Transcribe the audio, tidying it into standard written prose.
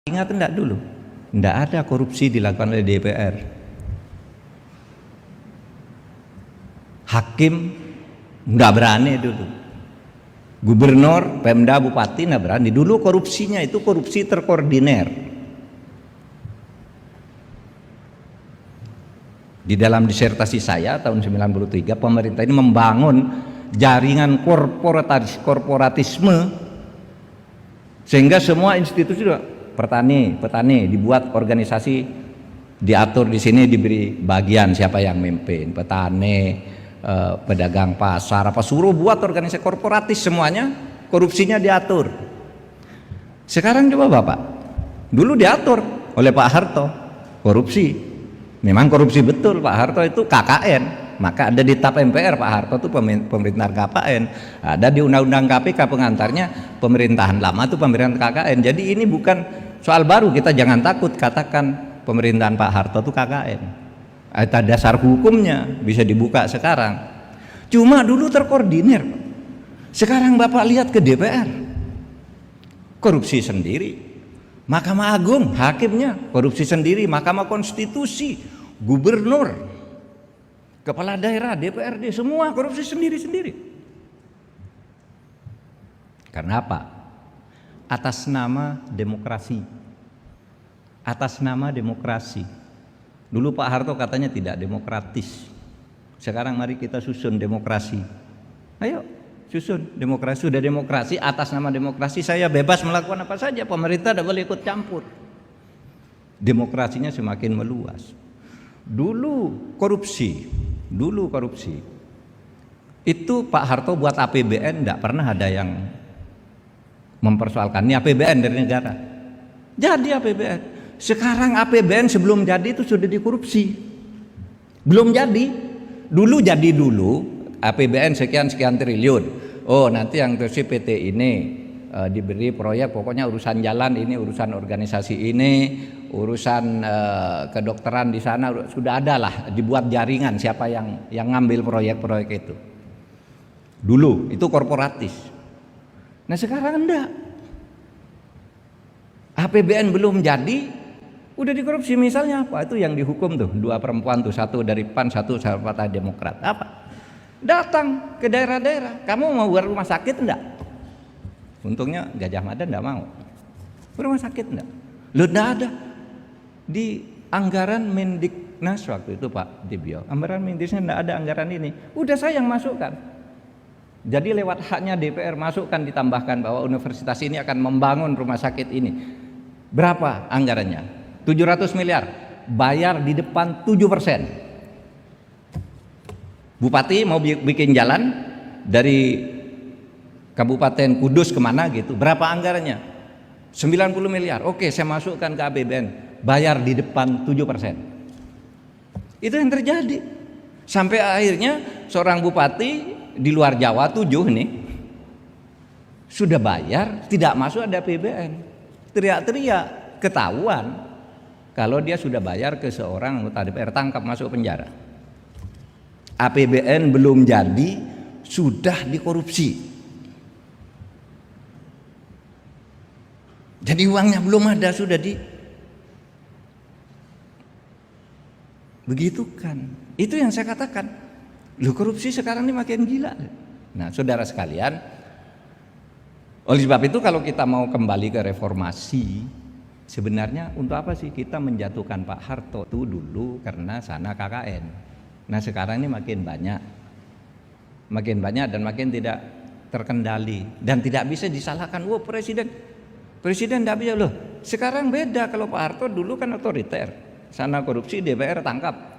Ingat enggak dulu? Enggak ada korupsi dilakukan oleh DPR. Hakim enggak berani dulu. Gubernur, Pemda, Bupati enggak berani. Dulu korupsinya itu korupsi terkoordinir. Di dalam disertasi saya tahun 93, pemerintah ini membangun jaringan korporatisme sehingga semua institusi petani dibuat organisasi, diatur di sini, diberi bagian siapa yang memimpin, petani, pedagang pasar, apa suruh buat organisasi korporatis semuanya, korupsinya diatur. Sekarang coba Bapak, dulu diatur oleh Pak Harto, korupsi. Memang korupsi betul, Pak Harto itu KKN, maka ada di TAP MPR Pak Harto itu pemerintahan KKN, ada di Undang-Undang KPK pengantarnya pemerintahan lama itu pemerintahan KKN. Jadi ini bukan soal baru, kita jangan takut katakan pemerintahan Pak Harto itu KKN. Ada dasar hukumnya, bisa dibuka sekarang. Cuma dulu terkoordinir. Sekarang Bapak lihat ke DPR, korupsi sendiri. Mahkamah Agung, hakimnya korupsi sendiri, Mahkamah Konstitusi, gubernur, kepala daerah, DPRD, semua korupsi sendiri-sendiri. Karena apa? Atas nama demokrasi. Atas nama demokrasi. Dulu Pak Harto katanya tidak demokratis. Sekarang mari kita susun demokrasi. Ayo susun demokrasi. Sudah demokrasi, atas nama demokrasi saya bebas melakukan apa saja, pemerintah tidak boleh ikut campur. Demokrasinya semakin meluas. Dulu korupsi itu Pak Harto buat APBN tidak pernah ada yang mempersoalkan ini APBN dari negara. Jadi APBN. Sekarang APBN sebelum jadi itu sudah dikorupsi. Belum jadi. Dulu APBN sekian triliun. Oh nanti yang terus PT ini diberi proyek, pokoknya urusan jalan ini, urusan organisasi ini, urusan kedokteran di sana sudah ada lah, dibuat jaringan siapa yang ngambil proyek-proyek itu. Dulu itu korporatis. Nah sekarang enggak. APBN belum jadi udah dikorupsi. Misalnya apa? Itu yang dihukum tuh, 2 perempuan tuh, 1 dari PAN, 1 dari Partai Demokrat. Apa? Datang ke daerah-daerah, kamu mau buat rumah sakit enggak? Untungnya Gajah Mada enggak mau. Rumah sakit enggak? Lu enggak ada. Di anggaran Mendiknas waktu itu Pak Dibio, anggaran Mendiknas enggak ada anggaran ini. Udah saya yang masukkan. Jadi lewat haknya DPR masukkan, ditambahkan bahwa universitas ini akan membangun rumah sakit ini. Berapa anggarannya? 700 miliar. Bayar di depan 7%. Bupati mau bikin jalan dari Kabupaten Kudus kemana gitu, berapa anggarannya? 90 miliar. Oke, saya masukkan ke APBN, bayar di depan 7%. Itu yang terjadi. Sampai akhirnya seorang bupati di luar Jawa 7 nih sudah bayar, tidak masuk ada APBN. Teriak-teriak, ketahuan kalau dia sudah bayar ke seorang anggota DPR, tangkap masuk penjara. APBN belum jadi sudah dikorupsi. Jadi uangnya belum ada sudah begitukan. Itu yang saya katakan. Loh, korupsi sekarang ini makin gila. Nah, saudara sekalian, oleh sebab itu kalau kita mau kembali ke reformasi, sebenarnya untuk apa sih kita menjatuhkan Pak Harto itu dulu karena sana KKN. Nah sekarang ini makin banyak dan makin tidak terkendali dan tidak bisa disalahkan. Wah presiden tidak bisa loh. Sekarang beda, kalau Pak Harto dulu kan otoriter, sana korupsi, DPR tangkap.